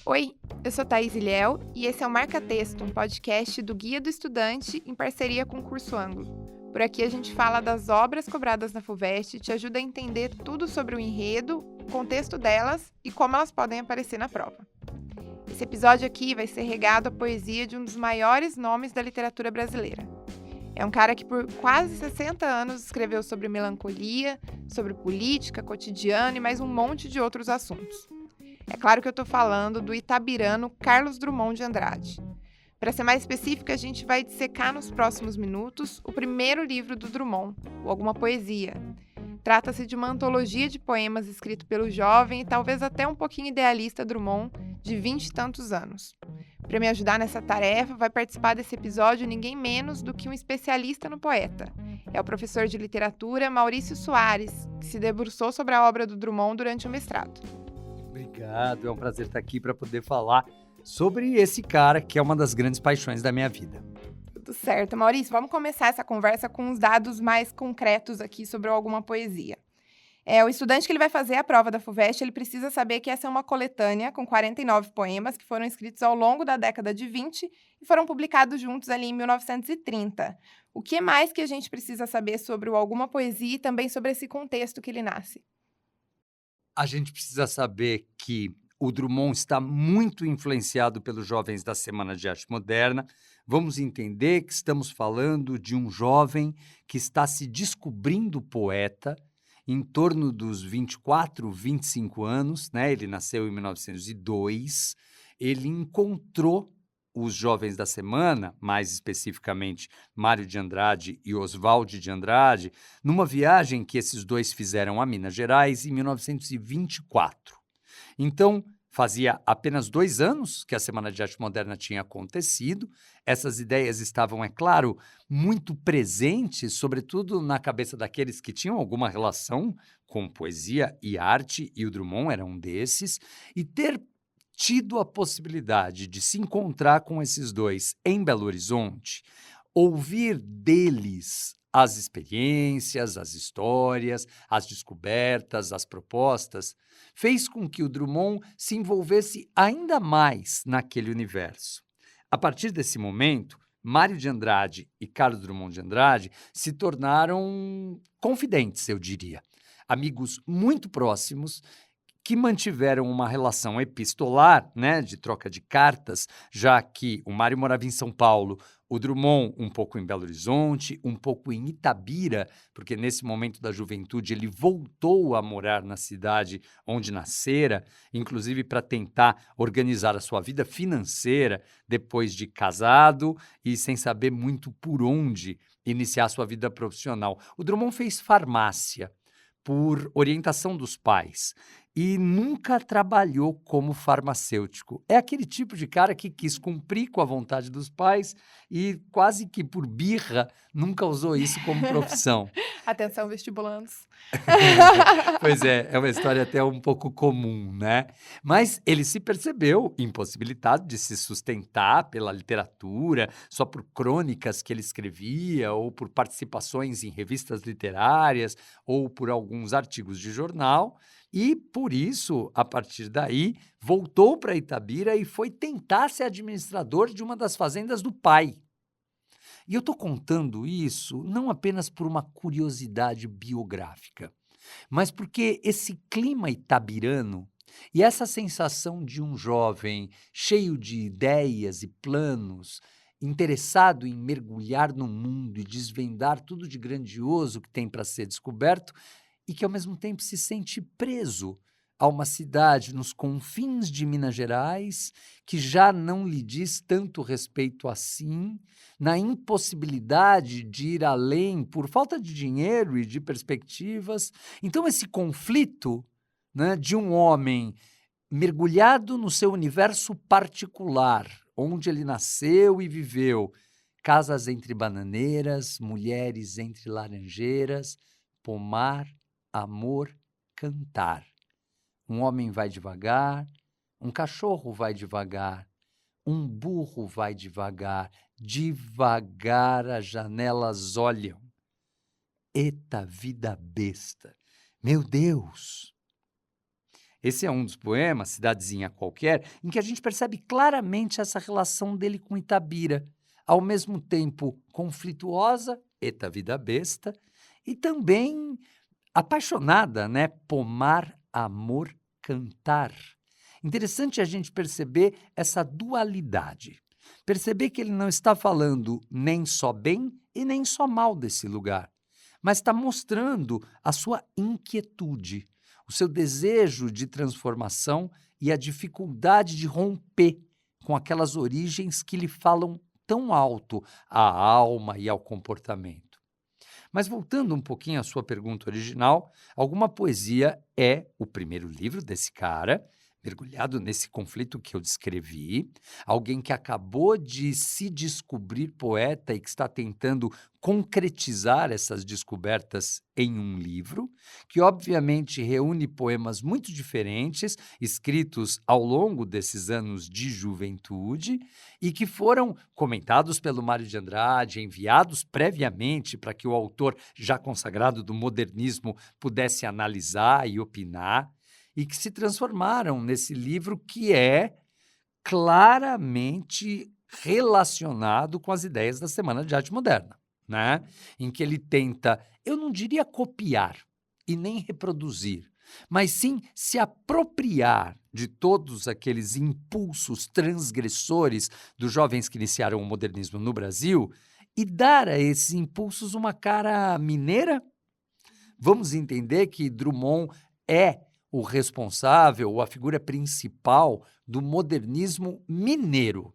Oi, eu sou Thaís Ilhéu e esse é o Marca Texto, um podcast do Guia do Estudante em parceria com o Curso Anglo. Por aqui a gente fala das obras cobradas na FUVEST e te ajuda a entender tudo sobre o enredo, o contexto delas e como elas podem aparecer na prova. Esse episódio aqui vai ser regado à poesia de um dos maiores nomes da literatura brasileira. É um cara que por quase 60 anos escreveu sobre melancolia, sobre política, cotidiano e mais um monte de outros assuntos. É claro que eu estou falando do itabirano Carlos Drummond de Andrade. Para ser mais específica, a gente vai dissecar nos próximos minutos o primeiro livro do Drummond, o Alguma Poesia. Trata-se de uma antologia de poemas escrito pelo jovem e talvez até um pouquinho idealista Drummond, de 20 e tantos anos. Para me ajudar nessa tarefa, vai participar desse episódio ninguém menos do que um especialista no poeta. É o professor de literatura Maurício Soares, que se debruçou sobre a obra do Drummond durante o mestrado. Obrigado, é um prazer estar aqui para poder falar sobre esse cara que é uma das grandes paixões da minha vida. Tudo certo. Maurício, vamos começar essa conversa com os dados mais concretos aqui sobre Alguma Poesia. O estudante que ele vai fazer a prova da FUVEST, ele precisa saber que essa é uma coletânea com 49 poemas que foram escritos ao longo da década de 20 e foram publicados juntos ali em 1930. O que mais que a gente precisa saber sobre o Alguma Poesia e também sobre esse contexto que ele nasce? A gente precisa saber que o Drummond está muito influenciado pelos jovens da Semana de Arte Moderna. Vamos entender que estamos falando de um jovem que está se descobrindo poeta em torno dos 24, 25 anos, né? Ele nasceu em 1902. Ele encontrou os jovens da Semana, mais especificamente Mário de Andrade e Oswald de Andrade, numa viagem que esses dois fizeram a Minas Gerais em 1924. Então, fazia apenas 2 anos que a Semana de Arte Moderna tinha acontecido. Essas ideias estavam, é claro, muito presentes, sobretudo na cabeça daqueles que tinham alguma relação com poesia e arte, e o Drummond era um desses, e ter tido a possibilidade de se encontrar com esses dois em Belo Horizonte, ouvir deles as experiências, as histórias, as descobertas, as propostas, fez com que o Drummond se envolvesse ainda mais naquele universo. A partir desse momento, Mário de Andrade e Carlos Drummond de Andrade se tornaram confidentes, eu diria, amigos muito próximos, que mantiveram uma relação epistolar, né, de troca de cartas, já que o Mário morava em São Paulo, o Drummond um pouco em Belo Horizonte, um pouco em Itabira, porque nesse momento da juventude ele voltou a morar na cidade onde nascera, inclusive para tentar organizar a sua vida financeira depois de casado e sem saber muito por onde iniciar a sua vida profissional. O Drummond fez farmácia por orientação dos pais e nunca trabalhou como farmacêutico. É aquele tipo de cara que quis cumprir com a vontade dos pais e quase que por birra nunca usou isso como profissão. Atenção, vestibulandos. Pois é uma história até um pouco comum, né? Mas ele se percebeu impossibilitado de se sustentar pela literatura, só por crônicas que ele escrevia, ou por participações em revistas literárias, ou por alguns artigos de jornal, e por isso, a partir daí, voltou para Itabira e foi tentar ser administrador de uma das fazendas do pai. E eu estou contando isso não apenas por uma curiosidade biográfica, mas porque esse clima itabirano e essa sensação de um jovem cheio de ideias e planos, interessado em mergulhar no mundo e desvendar tudo de grandioso que tem para ser descoberto, e que ao mesmo tempo se sente preso a uma cidade nos confins de Minas Gerais, que já não lhe diz tanto respeito assim, na impossibilidade de ir além por falta de dinheiro e de perspectivas. Então, esse conflito, né, de um homem mergulhado no seu universo particular, onde ele nasceu e viveu, casas entre bananeiras, mulheres entre laranjeiras, pomar, amor, cantar. Um homem vai devagar, um cachorro vai devagar, um burro vai devagar, devagar as janelas olham. Eita vida besta! Meu Deus! Esse é um dos poemas, Cidadezinha Qualquer, em que a gente percebe claramente essa relação dele com Itabira, ao mesmo tempo conflituosa, eta vida besta, e também apaixonada, né? Pomar, amor, cantar. Interessante a gente perceber essa dualidade. Perceber que ele não está falando nem só bem e nem só mal desse lugar, mas está mostrando a sua inquietude, o seu desejo de transformação e a dificuldade de romper com aquelas origens que lhe falam tão alto à alma e ao comportamento. Mas voltando um pouquinho à sua pergunta original, Alguma Poesia é o primeiro livro desse cara, mergulhado nesse conflito que eu descrevi, alguém que acabou de se descobrir poeta e que está tentando concretizar essas descobertas em um livro, que obviamente reúne poemas muito diferentes, escritos ao longo desses anos de juventude e que foram comentados pelo Mário de Andrade, enviados previamente para que o autor, já consagrado do modernismo, pudesse analisar e opinar, e que se transformaram nesse livro que é claramente relacionado com as ideias da Semana de Arte Moderna, né? Em que ele tenta, eu não diria copiar e nem reproduzir, mas sim se apropriar de todos aqueles impulsos transgressores dos jovens que iniciaram o modernismo no Brasil e dar a esses impulsos uma cara mineira. Vamos entender que Drummond é o responsável, ou a figura principal do modernismo mineiro.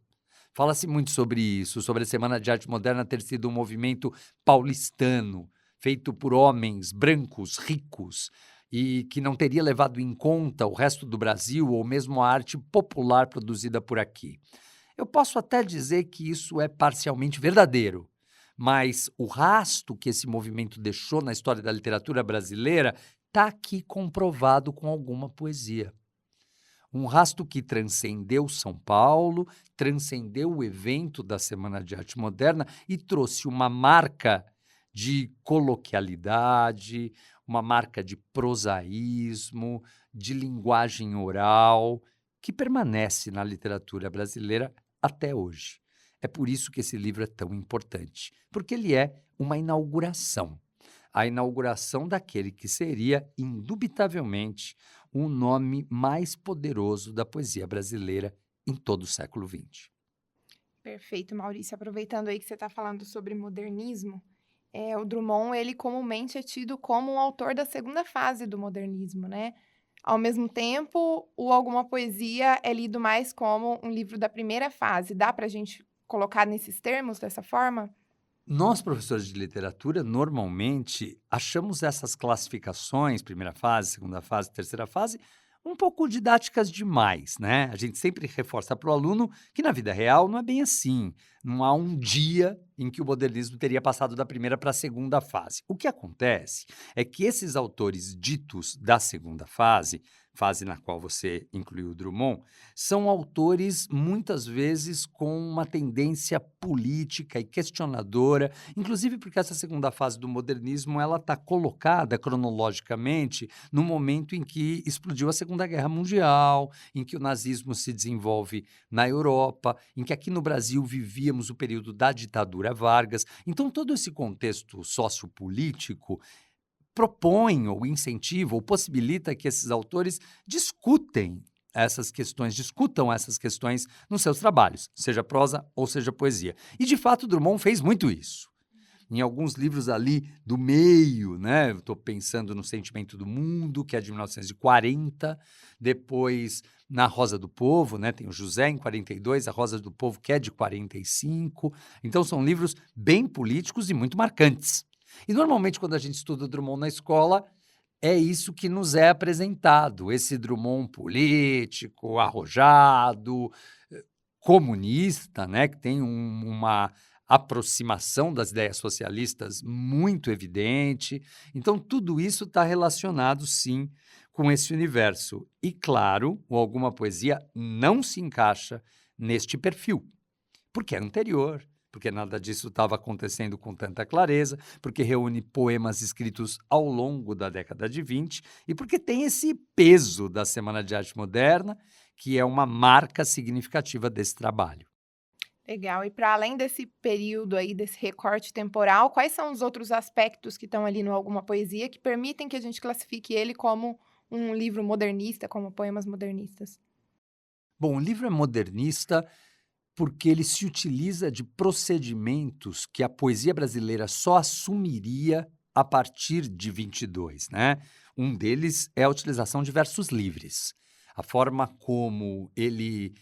Fala-se muito sobre isso, sobre a Semana de Arte Moderna ter sido um movimento paulistano, feito por homens brancos, ricos, e que não teria levado em conta o resto do Brasil, ou mesmo a arte popular produzida por aqui. Eu posso até dizer que isso é parcialmente verdadeiro, mas o rastro que esse movimento deixou na história da literatura brasileira está aqui comprovado com Alguma Poesia. Um rastro que transcendeu São Paulo, transcendeu o evento da Semana de Arte Moderna e trouxe uma marca de coloquialidade, uma marca de prosaísmo, de linguagem oral, que permanece na literatura brasileira até hoje. É por isso que esse livro é tão importante, porque ele é uma inauguração. A inauguração daquele que seria, indubitavelmente, o nome mais poderoso da poesia brasileira em todo o século XX. Perfeito, Maurício. Aproveitando aí que você está falando sobre modernismo, o Drummond, ele comumente é tido como um autor da segunda fase do modernismo, né? Ao mesmo tempo, o Alguma Poesia é lido mais como um livro da primeira fase. Dá para a gente colocar nesses termos, dessa forma? Nós, professores de literatura, normalmente achamos essas classificações, primeira fase, segunda fase, terceira fase, um pouco didáticas demais, né? A gente sempre reforça para o aluno que na vida real não é bem assim. Não há um dia em que o modernismo teria passado da primeira para a segunda fase. O que acontece é que esses autores ditos da segunda fase, fase na qual você incluiu o Drummond, são autores muitas vezes com uma tendência política e questionadora, inclusive porque essa segunda fase do modernismo ela está colocada cronologicamente no momento em que explodiu a Segunda Guerra Mundial, em que o nazismo se desenvolve na Europa, em que aqui no Brasil vivíamos o período da ditadura Vargas. Então, todo esse contexto sociopolítico propõe ou incentiva ou possibilita que esses autores discutam essas questões nos seus trabalhos, seja prosa ou seja poesia. E, de fato, Drummond fez muito isso. Em alguns livros ali do meio, né? Eu estou pensando no Sentimento do Mundo, que é de 1940, depois na Rosa do Povo, né? Tem o José em 42, a Rosa do Povo, que é de 45. Então, são livros bem políticos e muito marcantes. E, normalmente, quando a gente estuda Drummond na escola, é isso que nos é apresentado, esse Drummond político, arrojado, comunista, né? Que tem uma aproximação das ideias socialistas muito evidente. Então, tudo isso está relacionado, sim, com esse universo. E, claro, o Alguma Poesia não se encaixa neste perfil, porque é anterior, porque nada disso estava acontecendo com tanta clareza, porque reúne poemas escritos ao longo da década de 20 e porque tem esse peso da Semana de Arte Moderna, que é uma marca significativa desse trabalho. Legal. E para além desse período aí, desse recorte temporal, quais são os outros aspectos que estão ali no Alguma Poesia que permitem que a gente classifique ele como um livro modernista, como poemas modernistas? Bom, o livro é modernista porque ele se utiliza de procedimentos que a poesia brasileira só assumiria a partir de 22, né? Um deles é a utilização de versos livres. A forma como ele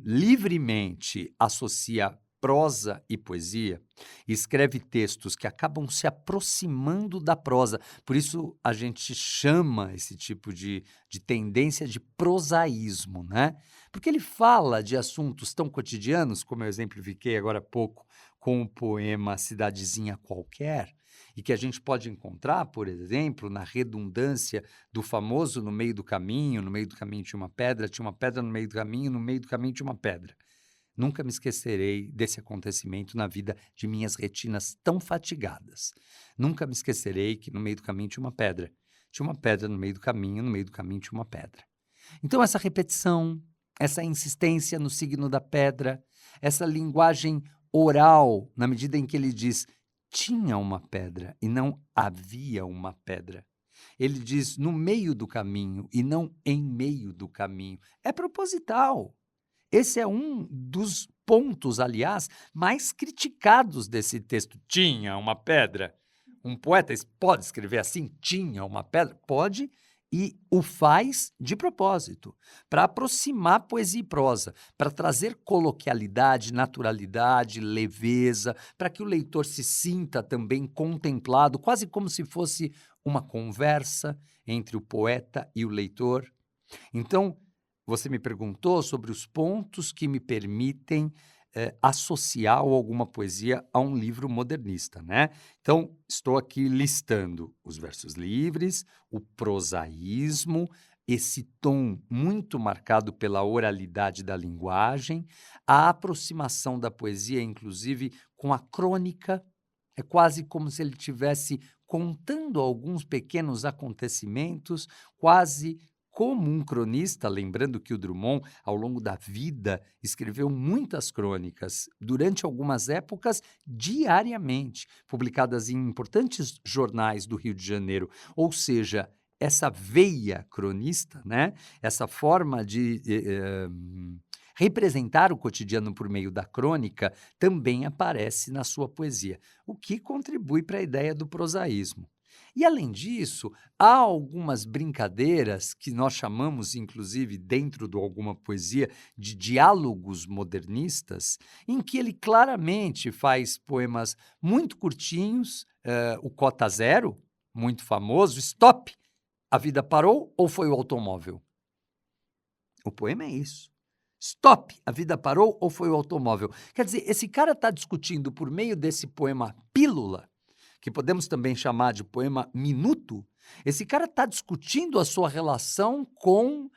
livremente associa prosa e poesia, e escreve textos que acabam se aproximando da prosa. Por isso a gente chama esse tipo de tendência de prosaísmo, né? Porque ele fala de assuntos tão cotidianos, como eu exemplifiquei agora há pouco com o poema Cidadezinha Qualquer, e que a gente pode encontrar, por exemplo, na redundância do famoso no meio do caminho tinha uma pedra no meio do caminho, no meio do caminho tinha uma pedra. Nunca me esquecerei desse acontecimento na vida de minhas retinas tão fatigadas. Nunca me esquecerei que no meio do caminho tinha uma pedra. Tinha uma pedra no meio do caminho tinha uma pedra. Então, essa repetição, essa insistência no signo da pedra, essa linguagem oral, na medida em que ele diz tinha uma pedra e não havia uma pedra. Ele diz no meio do caminho e não em meio do caminho. É proposital. Esse é um dos pontos, aliás, mais criticados desse texto. Tinha uma pedra. Um poeta pode escrever assim? Tinha uma pedra? Pode, e o faz de propósito, para aproximar poesia e prosa, para trazer coloquialidade, naturalidade, leveza, para que o leitor se sinta também contemplado, quase como se fosse uma conversa entre o poeta e o leitor. Então, você me perguntou sobre os pontos que me permitem associar alguma poesia a um livro modernista, né? Então, estou aqui listando os versos livres, o prosaísmo, esse tom muito marcado pela oralidade da linguagem, a aproximação da poesia, inclusive, com a crônica. É quase como se ele estivesse contando alguns pequenos acontecimentos, quase como um cronista, lembrando que o Drummond, ao longo da vida, escreveu muitas crônicas, durante algumas épocas, diariamente, publicadas em importantes jornais do Rio de Janeiro. Ou seja, essa veia cronista, né? Essa forma de representar o cotidiano por meio da crônica, também aparece na sua poesia, o que contribui para a ideia do prosaísmo. E, além disso, há algumas brincadeiras que nós chamamos, inclusive, dentro do Alguma Poesia, de diálogos modernistas, em que ele claramente faz poemas muito curtinhos, o Cota Zero, muito famoso, Stop! A vida parou ou foi o automóvel? O poema é isso. Stop! A vida parou ou foi o automóvel? Quer dizer, esse cara está discutindo por meio desse poema Pílula, que podemos também chamar de poema minuto, esse cara está discutindo a sua relação com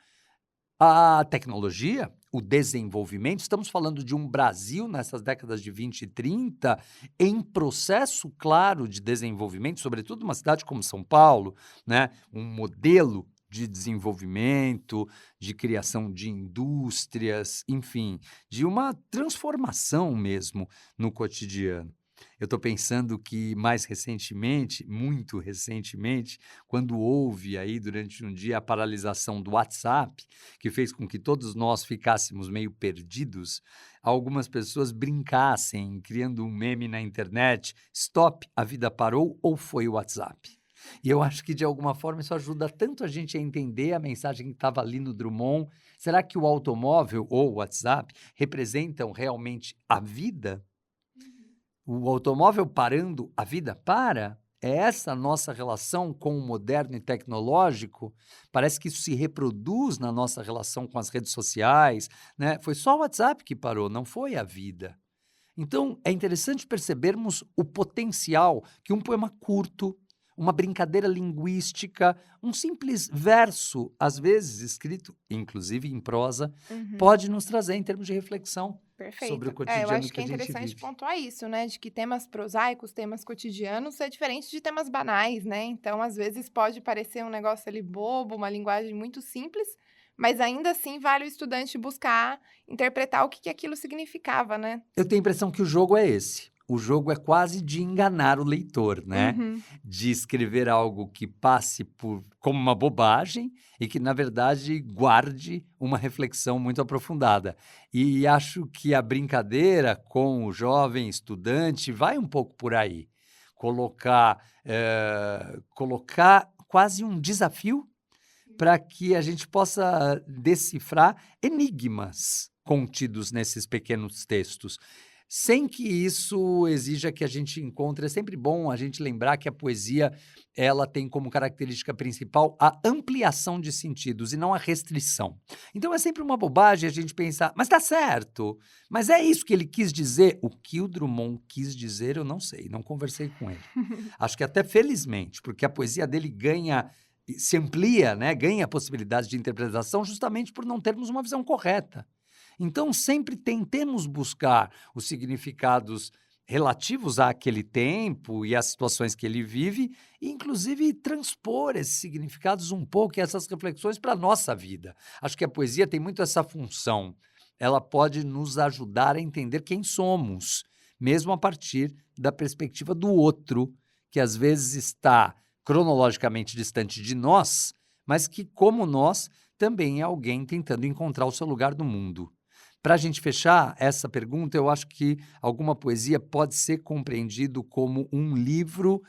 a tecnologia, o desenvolvimento. Estamos falando de um Brasil nessas décadas de 20 e 30 em processo claro de desenvolvimento, sobretudo uma cidade como São Paulo, né? Um modelo de desenvolvimento, de criação de indústrias, enfim, de uma transformação mesmo no cotidiano. Eu estou pensando que mais recentemente, muito recentemente, quando houve aí durante um dia a paralisação do WhatsApp, que fez com que todos nós ficássemos meio perdidos, algumas pessoas brincassem, criando um meme na internet, Stop, a vida parou ou foi o WhatsApp? E eu acho que, de alguma forma, isso ajuda tanto a gente a entender a mensagem que estava ali no Drummond. Será que o automóvel ou o WhatsApp representam realmente a vida? O automóvel parando, a vida para? É essa a nossa relação com o moderno e tecnológico? Parece que isso se reproduz na nossa relação com as redes sociais, né? Foi só o WhatsApp que parou, não foi a vida. Então, é interessante percebermos o potencial que um poema curto, uma brincadeira linguística, um simples verso, às vezes escrito, inclusive em prosa, Uhum. pode nos trazer em termos de reflexão. sobre o Perfeito. Eu cotidiano acho que que a é gente interessante vive. pontuar isso, né, de que temas prosaicos, temas cotidianos é diferente de temas banais, né, então às vezes pode parecer um negócio ali bobo, uma linguagem muito simples, mas ainda assim vale o estudante buscar interpretar o que aquilo significava, né. Eu tenho a impressão que o jogo é esse. O jogo é quase de enganar o leitor, né? Uhum. De escrever algo que passe por como uma bobagem e que, na verdade, guarde uma reflexão muito aprofundada. E acho que a brincadeira com o jovem estudante vai um pouco por aí. Colocar quase um desafio para que a gente possa decifrar enigmas contidos nesses pequenos textos, sem que isso exija que a gente encontre. É sempre bom a gente lembrar que a poesia, ela tem como característica principal a ampliação de sentidos e não a restrição. Então é sempre uma bobagem a gente pensar, mas tá certo, mas é isso que ele quis dizer. O que o Drummond quis dizer, eu não sei, não conversei com ele. Acho que até felizmente, porque a poesia dele se amplia, né, ganha possibilidades de interpretação justamente por não termos uma visão correta. Então, sempre tentemos buscar os significados relativos àquele tempo e às situações que ele vive, e inclusive transpor esses significados um pouco e essas reflexões para a nossa vida. Acho que a poesia tem muito essa função. Ela pode nos ajudar a entender quem somos, mesmo a partir da perspectiva do outro, que às vezes está cronologicamente distante de nós, mas que, como nós, também é alguém tentando encontrar o seu lugar no mundo. Para a gente fechar essa pergunta, eu acho que alguma poesia pode ser compreendido como um livro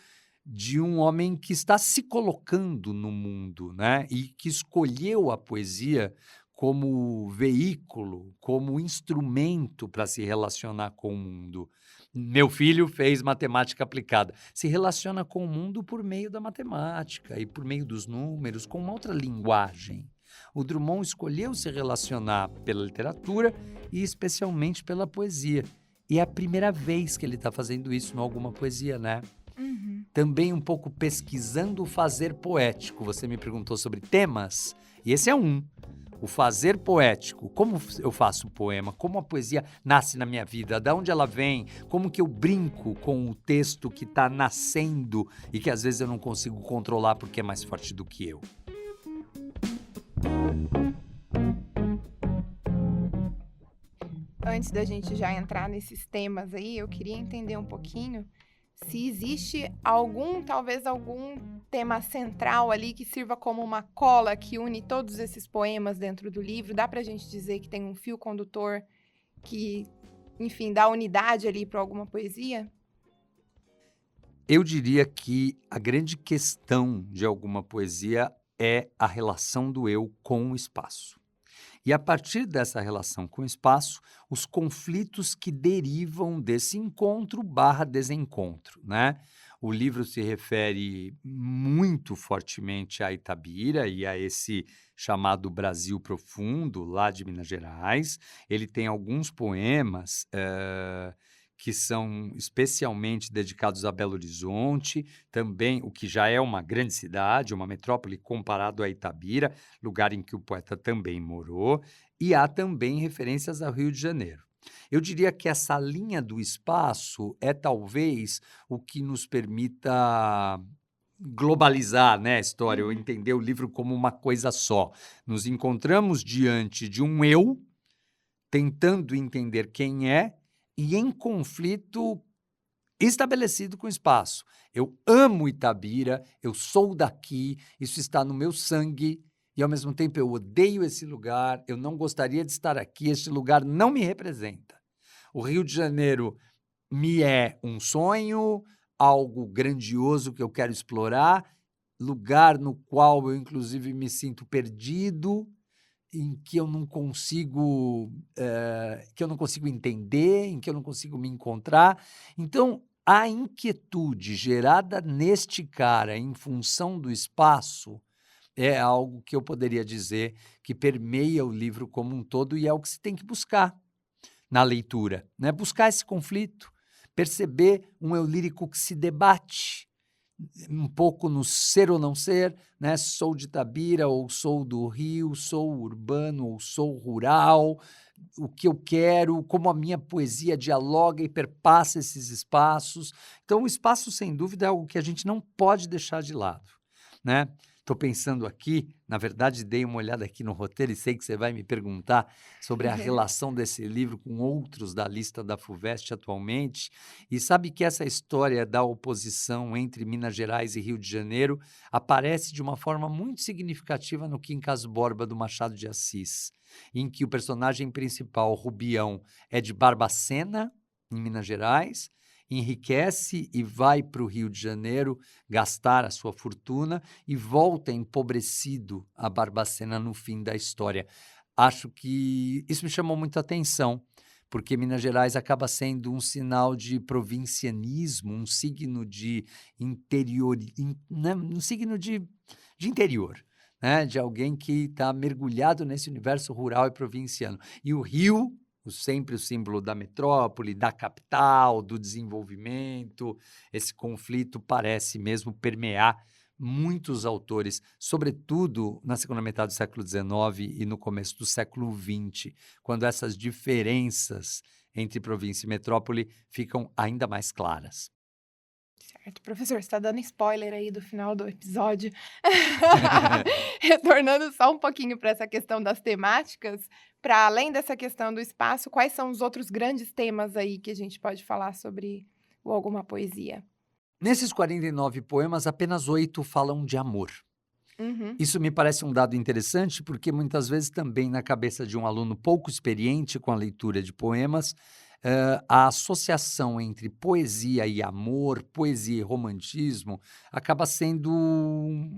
de um homem que está se colocando no mundo, né? E que escolheu a poesia como veículo, como instrumento para se relacionar com o mundo. Meu filho fez matemática aplicada. Se relaciona com o mundo por meio da matemática e por meio dos números, com uma outra linguagem. O Drummond escolheu se relacionar pela literatura e especialmente pela poesia. E é a primeira vez que ele está fazendo isso em alguma poesia, né? Uhum. Também um pouco pesquisando o fazer poético. Você me perguntou sobre temas, e esse é um. O fazer poético, como eu faço poema, como a poesia nasce na minha vida, de onde ela vem, como que eu brinco com o texto que está nascendo e que às vezes eu não consigo controlar porque é mais forte do que eu. Antes da gente já entrar nesses temas aí, eu queria entender um pouquinho se existe talvez algum tema central ali que sirva como uma cola que une todos esses poemas dentro do livro. Dá pra gente dizer que tem um fio condutor que, enfim, dá unidade ali para alguma poesia? Eu diria que a grande questão de alguma poesia é a relação do eu com o espaço. E a partir dessa relação com o espaço, os conflitos que derivam desse encontro barra desencontro, né? O livro se refere muito fortemente a Itabira e a esse chamado Brasil Profundo, lá de Minas Gerais. Ele tem alguns poemas que são especialmente dedicados a Belo Horizonte, também o que já é uma grande cidade, uma metrópole comparado a Itabira, lugar em que o poeta também morou, e há também referências ao Rio de Janeiro. Eu diria que essa linha do espaço é talvez o que nos permita globalizar, né, a história, ou Uhum. entender o livro como uma coisa só. Nos encontramos diante de um eu tentando entender quem é e em conflito estabelecido com o espaço. Eu amo Itabira, eu sou daqui, isso está no meu sangue e, ao mesmo tempo, eu odeio esse lugar, eu não gostaria de estar aqui, este lugar não me representa. O Rio de Janeiro me é um sonho, algo grandioso que eu quero explorar, lugar no qual eu, inclusive, me sinto perdido, em que eu não consigo, entender, em que eu não consigo me encontrar. Então, a inquietude gerada neste cara em função do espaço é algo que eu poderia dizer que permeia o livro como um todo e é o que se tem que buscar na leitura, né? Buscar esse conflito, perceber um eu lírico que se debate, um pouco no ser ou não ser, né? Sou de Itabira ou sou do Rio, sou urbano ou sou rural, o que eu quero, como a minha poesia dialoga e perpassa esses espaços. Então, o espaço, sem dúvida, é algo que a gente não pode deixar de lado, né? Estou pensando aqui, na verdade, dei uma olhada aqui no roteiro e sei que você vai me perguntar sobre a relação desse livro com outros da lista da FUVEST atualmente. E sabe que essa história da oposição entre Minas Gerais e Rio de Janeiro aparece de uma forma muito significativa no Quincas Borba do Machado de Assis, em que o personagem principal, Rubião, é de Barbacena, em Minas Gerais, enriquece e vai para o Rio de Janeiro gastar a sua fortuna e volta empobrecido a Barbacena no fim da história. Acho que isso me chamou muito a atenção, porque Minas Gerais acaba sendo um sinal de provincianismo, um signo de interior, né, um signo de interior, né, de alguém que está mergulhado nesse universo rural e provinciano. E o Rio, sempre o símbolo da metrópole, da capital, do desenvolvimento, esse conflito parece mesmo permear muitos autores, sobretudo na segunda metade do século XIX e no começo do século XX, quando essas diferenças entre província e metrópole ficam ainda mais claras. Certo, professor, você está dando spoiler aí do final do episódio. Retornando só um pouquinho para essa questão das temáticas, para além dessa questão do espaço, quais são os outros grandes temas aí que a gente pode falar sobre o Alguma Poesia? Nesses 49 poemas, apenas 8 falam de amor. Uhum. Isso me parece um dado interessante, porque muitas vezes também na cabeça de um aluno pouco experiente com a leitura de poemas, a associação entre poesia e amor, poesia e romantismo, acaba sendo,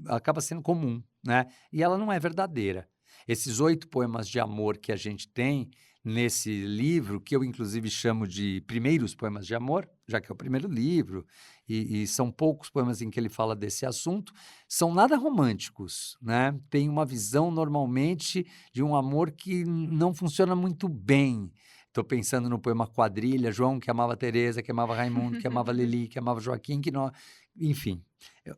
acaba sendo comum, né? E ela não é verdadeira. Esses 8 poemas de amor que a gente tem nesse livro, que eu inclusive chamo de primeiros poemas de amor, já que é o primeiro livro, e são poucos poemas em que ele fala desse assunto, são nada românticos, né? Tem uma visão normalmente de um amor que não funciona muito bem. Estou pensando no poema Quadrilha, João que amava Teresa, que amava Raimundo, que amava Lili, que amava Joaquim, que não, enfim,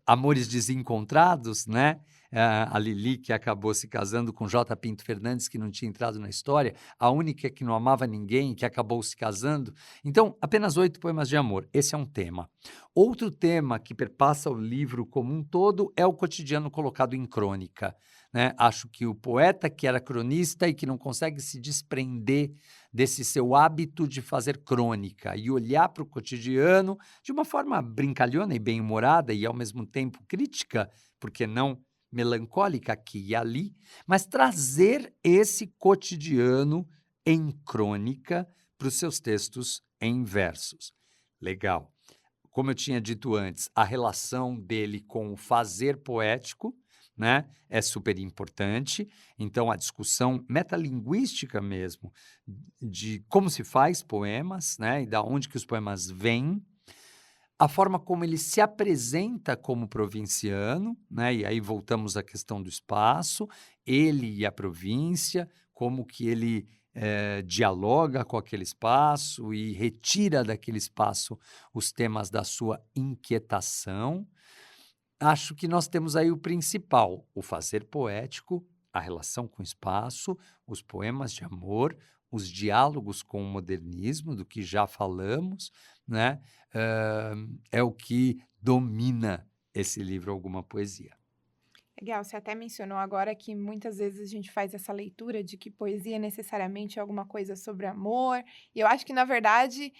amores desencontrados, né? A Lili que acabou se casando com J. Pinto Fernandes, que não tinha entrado na história, a única que não amava ninguém, que acabou se casando. Então, apenas 8 poemas de amor. Esse é um tema. Outro tema que perpassa o livro como um todo é o cotidiano colocado em crônica, né? Acho que o poeta que era cronista e que não consegue se desprender desse seu hábito de fazer crônica e olhar para o cotidiano de uma forma brincalhona e bem-humorada e, ao mesmo tempo, crítica, porque não melancólica aqui e ali, mas trazer esse cotidiano em crônica para os seus textos em versos. Legal. Como eu tinha dito antes, a relação dele com o fazer poético, né, é super importante. Então, a discussão metalinguística mesmo de como se faz poemas, né, e da onde que os poemas vêm, a forma como ele se apresenta como provinciano, né, e aí voltamos à questão do espaço, ele e a província, como que ele dialoga com aquele espaço e retira daquele espaço os temas da sua inquietação. Acho que nós temos aí o principal, o fazer poético, a relação com o espaço, os poemas de amor, os diálogos com o modernismo, do que já falamos, né? É o que domina esse livro, Alguma Poesia. Legal, você até mencionou agora que muitas vezes a gente faz essa leitura de que poesia necessariamente é alguma coisa sobre amor, e eu acho que, na verdade,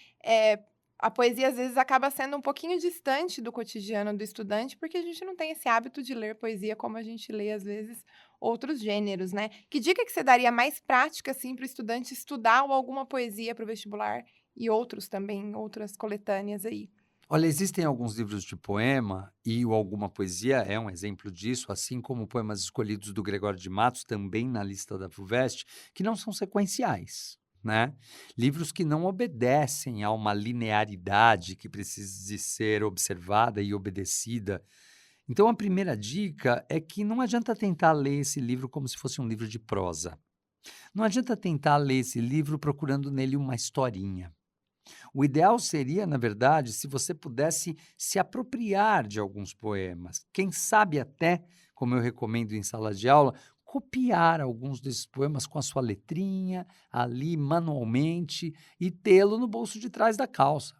a poesia às vezes acaba sendo um pouquinho distante do cotidiano do estudante, porque a gente não tem esse hábito de ler poesia como a gente lê, às vezes, outros gêneros, né? Que dica que você daria mais prática, assim, para o estudante estudar ou alguma poesia para o vestibular e outros também, outras coletâneas aí? Olha, existem alguns livros de poema e o Alguma Poesia é um exemplo disso, assim como poemas escolhidos do Gregório de Matos, também na lista da FUVEST, que não são sequenciais, né? Livros que não obedecem a uma linearidade que precise ser observada e obedecida. Então, a primeira dica é que não adianta tentar ler esse livro como se fosse um livro de prosa. Não adianta tentar ler esse livro procurando nele uma historinha. O ideal seria, na verdade, se você pudesse se apropriar de alguns poemas. Quem sabe até, como eu recomendo em sala de aula, copiar alguns desses poemas com a sua letrinha, ali manualmente, e tê-lo no bolso de trás da calça.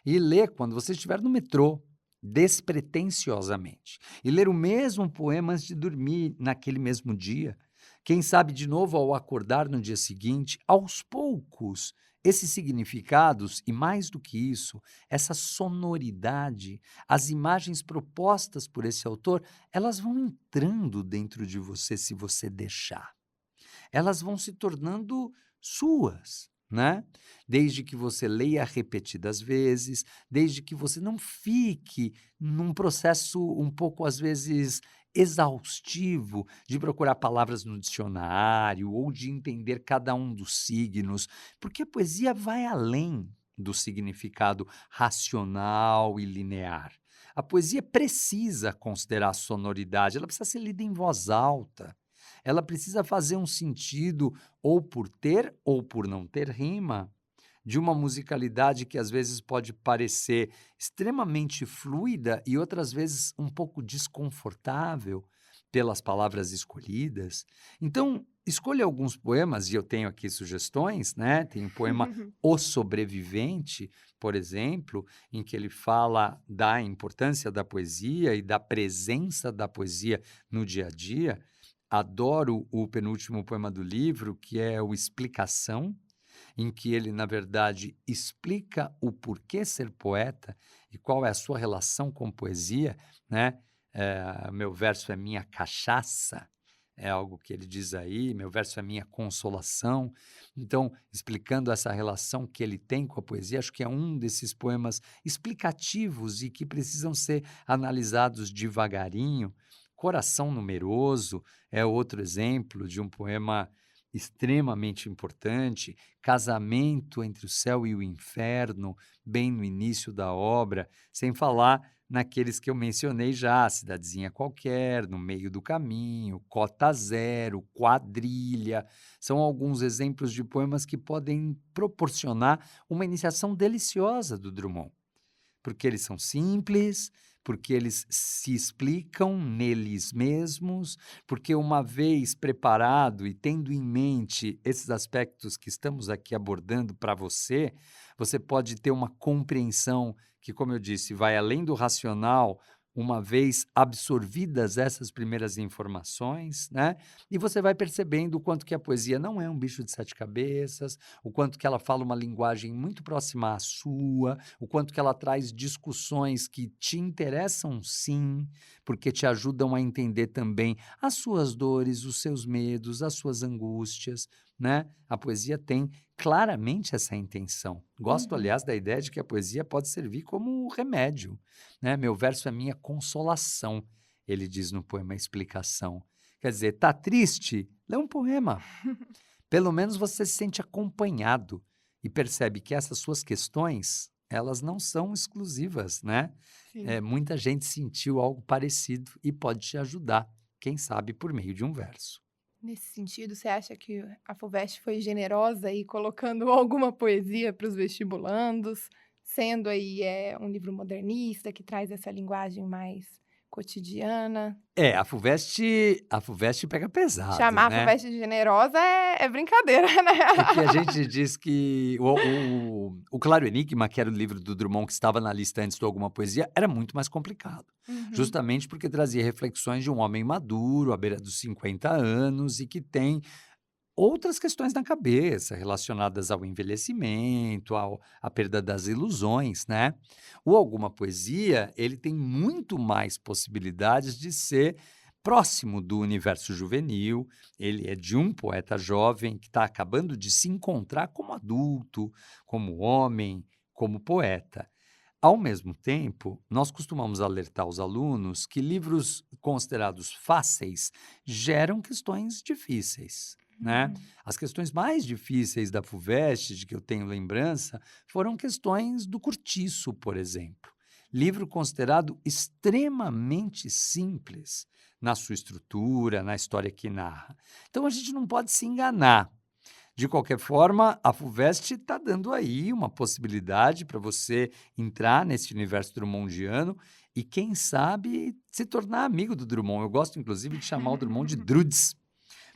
E ler quando você estiver no metrô, despretensiosamente. E ler o mesmo poema antes de dormir naquele mesmo dia. Quem sabe, de novo, ao acordar no dia seguinte, aos poucos, esses significados, e mais do que isso, essa sonoridade, as imagens propostas por esse autor, elas vão entrando dentro de você se você deixar. Elas vão se tornando suas, né? Desde que você leia repetidas vezes, desde que você não fique num processo um pouco, às vezes, exaustivo de procurar palavras no dicionário ou de entender cada um dos signos, porque a poesia vai além do significado racional e linear. A poesia precisa considerar a sonoridade, ela precisa ser lida em voz alta. Ela precisa fazer um sentido ou por ter ou por não ter rima, de uma musicalidade que às vezes pode parecer extremamente fluida e outras vezes um pouco desconfortável pelas palavras escolhidas. Então, escolha alguns poemas, e eu tenho aqui sugestões, né? Tem o poema O Sobrevivente, por exemplo, em que ele fala da importância da poesia e da presença da poesia no dia a dia. Adoro o penúltimo poema do livro, que é o Explicação, em que ele, na verdade, explica o porquê ser poeta e qual é a sua relação com poesia, né? Meu verso é minha cachaça, é algo que ele diz aí, meu verso é minha consolação. Então, explicando essa relação que ele tem com a poesia, acho que é um desses poemas explicativos e que precisam ser analisados devagarinho. Coração Numeroso é outro exemplo de um poema extremamente importante. Casamento entre o céu e o inferno, bem no início da obra, sem falar naqueles que eu mencionei já, Cidadezinha Qualquer, No Meio do Caminho, Cota Zero, Quadrilha. São alguns exemplos de poemas que podem proporcionar uma iniciação deliciosa do Drummond, porque eles são simples, porque eles se explicam neles mesmos, porque uma vez preparado e tendo em mente esses aspectos que estamos aqui abordando para você, você pode ter uma compreensão que, como eu disse, vai além do racional, uma vez absorvidas essas primeiras informações, né? E você vai percebendo o quanto que a poesia não é um bicho de sete cabeças, o quanto que ela fala uma linguagem muito próxima à sua, o quanto que ela traz discussões que te interessam sim, porque te ajudam a entender também as suas dores, os seus medos, as suas angústias, né? A poesia tem claramente essa intenção. Gosto, Uhum. aliás, da ideia de que a poesia pode servir como remédio, né? Meu verso é minha consolação, ele diz no poema Explicação. Quer dizer, tá triste? Lê um poema. Pelo menos você se sente acompanhado e percebe que essas suas questões, elas não são exclusivas, né? Sim. Muita gente sentiu algo parecido e pode te ajudar, quem sabe por meio de um verso. Nesse sentido, você acha que a FUVEST foi generosa aí colocando alguma poesia para os vestibulandos, sendo aí um livro modernista que traz essa linguagem mais cotidiana? A FUVEST pega pesado, Chamar a né? FUVEST de generosa é brincadeira, né? Porque a gente diz que o Claro Enigma, que era o livro do Drummond que estava na lista antes do Alguma Poesia, era muito mais complicado. Uhum. Justamente porque trazia reflexões de um homem maduro, à beira dos 50 anos, e que tem outras questões na cabeça relacionadas ao envelhecimento, à perda das ilusões, né? O Alguma Poesia, ele tem muito mais possibilidades de ser próximo do universo juvenil. Ele é de um poeta jovem que está acabando de se encontrar como adulto, como homem, como poeta. Ao mesmo tempo, nós costumamos alertar os alunos que livros considerados fáceis geram questões difíceis, né? Uhum. As questões mais difíceis da FUVEST, de que eu tenho lembrança, foram questões do Cortiço, por exemplo. Livro considerado extremamente simples na sua estrutura, na história que narra. Então, a gente não pode se enganar. De qualquer forma, a FUVEST está dando aí uma possibilidade para você entrar nesse universo drummondiano e, quem sabe, se tornar amigo do Drummond. Eu gosto, inclusive, de chamar o Drummond de Drudes,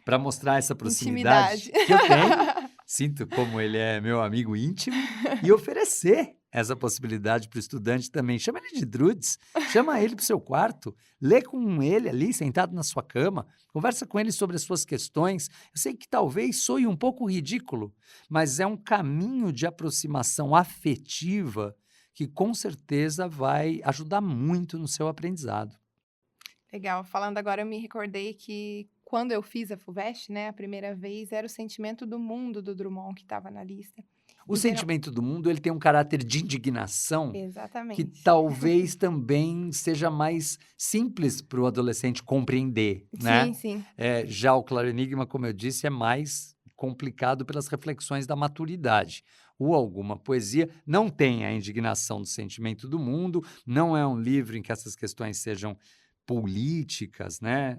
para mostrar essa Intimidade. proximidade que eu tenho, sinto como ele é meu amigo íntimo, e oferecer essa possibilidade para o estudante também. Chama ele de Drudes, chama ele para o seu quarto, lê com ele ali, sentado na sua cama, conversa com ele sobre as suas questões. Eu sei que talvez soe um pouco ridículo, mas é um caminho de aproximação afetiva que com certeza vai ajudar muito no seu aprendizado. Legal. Falando agora, eu me recordei que quando eu fiz a FUVEST, né, a primeira vez, era o Sentimento do Mundo do Drummond que estava na lista. O E geral... sentimento do mundo, ele tem um caráter de indignação que Exatamente. talvez também seja mais simples para o adolescente compreender, Sim, né? sim. Já o Claro Enigma, como eu disse, é mais complicado pelas reflexões da maturidade. O Alguma Poesia não tem a indignação do sentimento do mundo, não é um livro em que essas questões sejam políticas, né?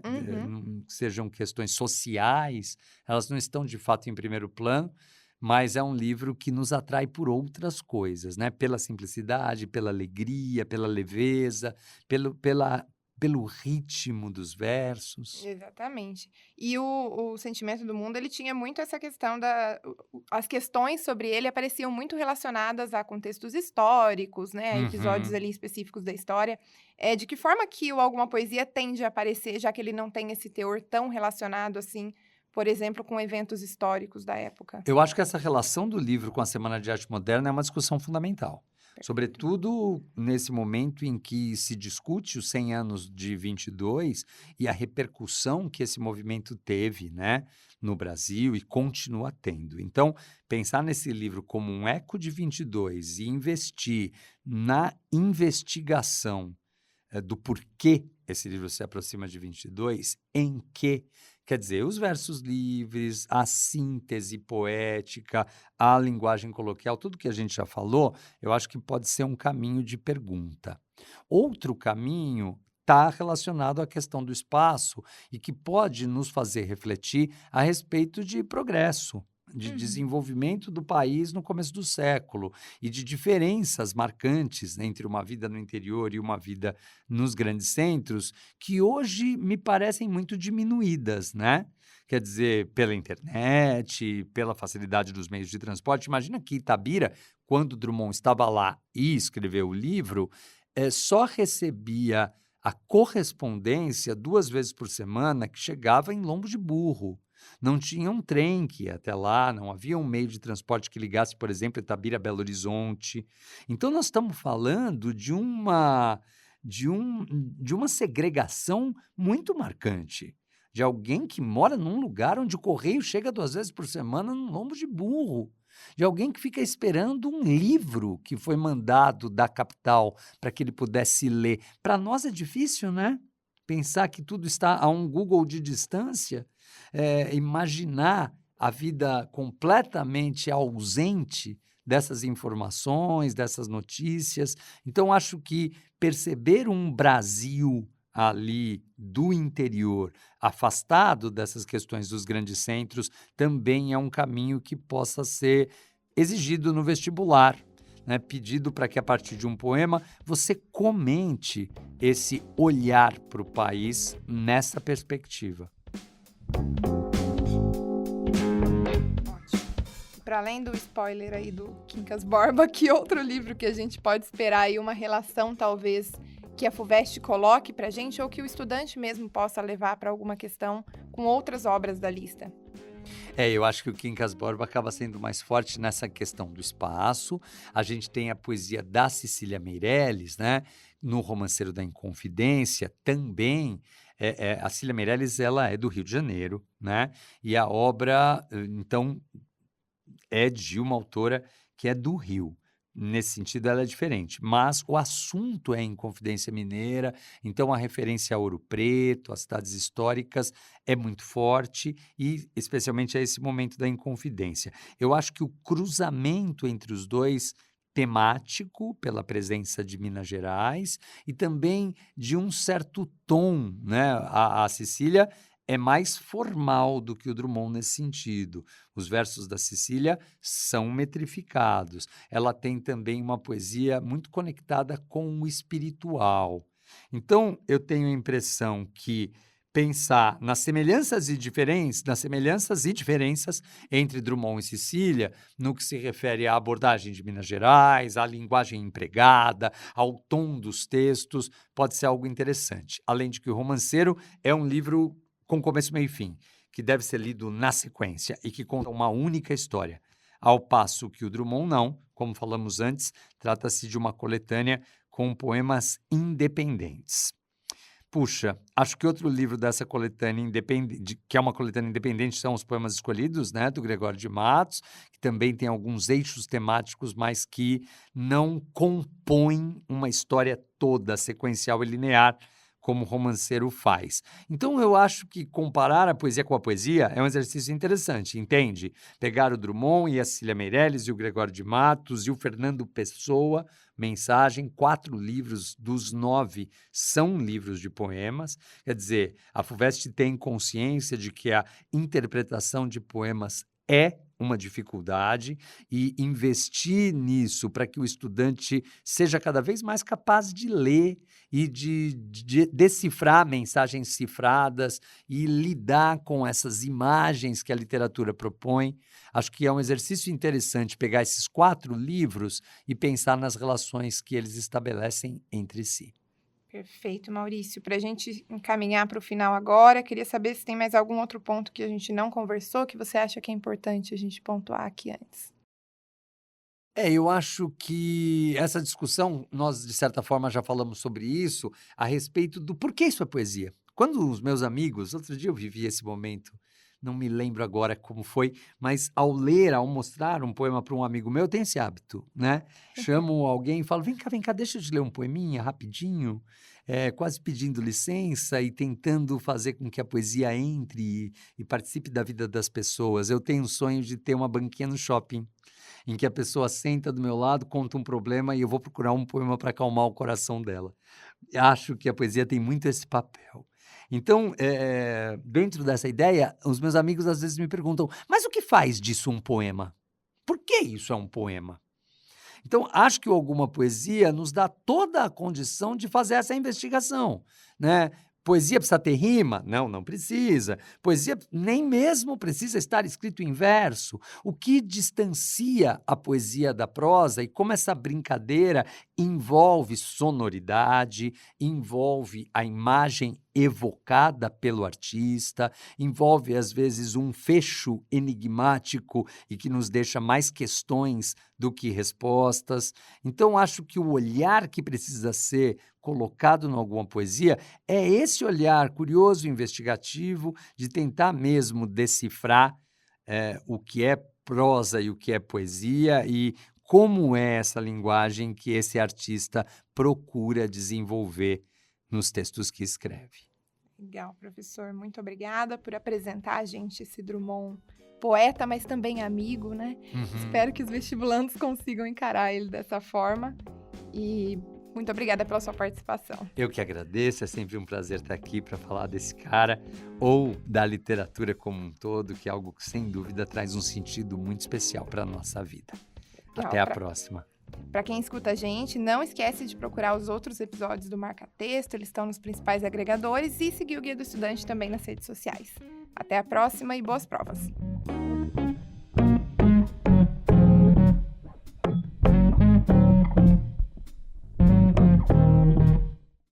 Sejam questões sociais, elas não estão de fato em primeiro plano, mas é um livro que nos atrai por outras coisas, né? Pela simplicidade, pela alegria, pela leveza, pelo ritmo dos versos. Exatamente. E o Sentimento do Mundo, ele tinha muito essa questão da... As questões sobre ele apareciam muito relacionadas a contextos históricos, né, a episódios Uhum. ali específicos da história. De que forma que o Alguma Poesia tende a aparecer, já que ele não tem esse teor tão relacionado assim, por exemplo, com eventos históricos da época? Eu acho que essa relação do livro com a Semana de Arte Moderna é uma discussão fundamental. Sobretudo nesse momento em que se discute os 100 anos de 22 e a repercussão que esse movimento teve, né, no Brasil e continua tendo. Então, pensar nesse livro como um eco de 22 e investir na investigação do porquê esse livro se aproxima de 22, em que, quer dizer, os versos livres, a síntese poética, a linguagem coloquial, tudo que a gente já falou, eu acho que pode ser um caminho de pergunta. Outro caminho está relacionado à questão do espaço e que pode nos fazer refletir a respeito de progresso, de Uhum. desenvolvimento do país no começo do século e de diferenças marcantes entre uma vida no interior e uma vida nos grandes centros, que hoje me parecem muito diminuídas, né? Quer dizer, pela internet, pela facilidade dos meios de transporte. Imagina que Itabira, quando Drummond estava lá e escreveu o livro, só recebia a correspondência 2 vezes por semana que chegava em lombo de burro. Não tinha um trem que ia até lá, não havia um meio de transporte que ligasse, por exemplo, Itabira a Belo Horizonte. Então, nós estamos falando de uma segregação muito marcante, de alguém que mora num lugar onde o correio chega 2 vezes por semana num lombo de burro, de alguém que fica esperando um livro que foi mandado da capital para que ele pudesse ler. Para nós é difícil, né? Pensar que tudo está a um Google de distância, imaginar a vida completamente ausente dessas informações, dessas notícias. Então, acho que perceber um Brasil ali do interior, afastado dessas questões dos grandes centros, também é um caminho que possa ser exigido no vestibular, né? Pedido para que, a partir de um poema, você comente esse olhar para o país nessa perspectiva. Ótimo. Para além do spoiler aí do Quincas Borba, que outro livro que a gente pode esperar aí uma relação, talvez, que a FUVEST coloque para a gente ou que o estudante mesmo possa levar para alguma questão com outras obras da lista? Eu acho que o Quincas Borba acaba sendo mais forte nessa questão do espaço. A gente tem a poesia da Cecília Meirelles, né? No Romanceiro da Inconfidência, também. A Cecília Meirelles, ela é do Rio de Janeiro, né? E a obra, então, é de uma autora que é do Rio. Nesse sentido, ela é diferente. Mas o assunto é Inconfidência Mineira, então a referência a Ouro Preto, às cidades históricas, é muito forte e especialmente a esse momento da Inconfidência. Eu acho que o cruzamento entre os dois, temático, pela presença de Minas Gerais, e também de um certo tom, né? A Cecília é mais formal do que o Drummond nesse sentido. Os versos da Cecília são metrificados. Ela tem também uma poesia muito conectada com o espiritual. Então, eu tenho a impressão que pensar nas semelhanças e diferenças entre Drummond e Cecília, no que se refere à abordagem de Minas Gerais, à linguagem empregada, ao tom dos textos, pode ser algo interessante. Além de que O Romanceiro é um livro com começo, meio e fim, que deve ser lido na sequência e que conta uma única história. Ao passo que o Drummond não, como falamos antes, trata-se de uma coletânea com poemas independentes. Puxa, acho que outro livro dessa coletânea que é uma coletânea independente, são Os Poemas Escolhidos, né, do Gregório de Matos, que também tem alguns eixos temáticos, mas que não compõem uma história toda, sequencial e linear, como o Romanceiro faz. Então, eu acho que comparar a poesia com a poesia é um exercício interessante, entende? Pegar o Drummond e a Cecília Meirelles e o Gregório de Matos e o Fernando Pessoa, Mensagem, 4 livros dos 9 são livros de poemas. Quer dizer, a FUVEST tem consciência de que a interpretação de poemas é uma dificuldade e investir nisso para que o estudante seja cada vez mais capaz de ler e de decifrar mensagens cifradas e lidar com essas imagens que a literatura propõe. Acho que é um exercício interessante pegar esses 4 livros e pensar nas relações que eles estabelecem entre si. Perfeito, Maurício. Para a gente encaminhar para o final agora, queria saber se tem mais algum outro ponto que a gente não conversou, que você acha que é importante a gente pontuar aqui antes. Eu acho que essa discussão, nós de certa forma já falamos sobre isso, a respeito do porquê isso é poesia. Quando os meus amigos, outro dia eu vivi esse momento, não me lembro agora como foi, mas ao mostrar um poema para um amigo meu, eu tenho esse hábito, né? Chamo alguém e falo, vem cá, deixa eu te ler um poeminha rapidinho, quase pedindo licença e tentando fazer com que a poesia entre e participe da vida das pessoas. Eu tenho um sonho de ter uma banquinha no shopping, em que a pessoa senta do meu lado, conta um problema e eu vou procurar um poema para acalmar o coração dela. Acho que a poesia tem muito esse papel. Então, dentro dessa ideia, os meus amigos às vezes me perguntam, mas o que faz disso um poema? Por que isso é um poema? Então, acho que alguma poesia nos dá toda a condição de fazer essa investigação, né? Poesia precisa ter rima? Não precisa. Poesia nem mesmo precisa estar escrito em verso. O que distancia a poesia da prosa e como essa brincadeira envolve sonoridade, envolve a imagem evocada pelo artista, envolve às vezes um fecho enigmático e que nos deixa mais questões do que respostas. Então, acho que o olhar que precisa ser colocado em alguma poesia é esse olhar curioso e investigativo de tentar mesmo decifrar o que é prosa e o que é poesia e como é essa linguagem que esse artista procura desenvolver nos textos que escreve. Legal, professor. Muito obrigada por apresentar a gente esse Drummond, poeta, mas também amigo, né? Espero que os vestibulandos consigam encarar ele dessa forma. E muito obrigada pela sua participação. Eu que agradeço, é sempre um prazer estar aqui para falar desse cara ou da literatura como um todo, que é algo que sem dúvida traz um sentido muito especial para a nossa vida. Até a próxima. Para quem escuta a gente, não esquece de procurar os outros episódios do Marca Texto, eles estão nos principais agregadores, e seguir o Guia do Estudante também nas redes sociais. Até a próxima e boas provas!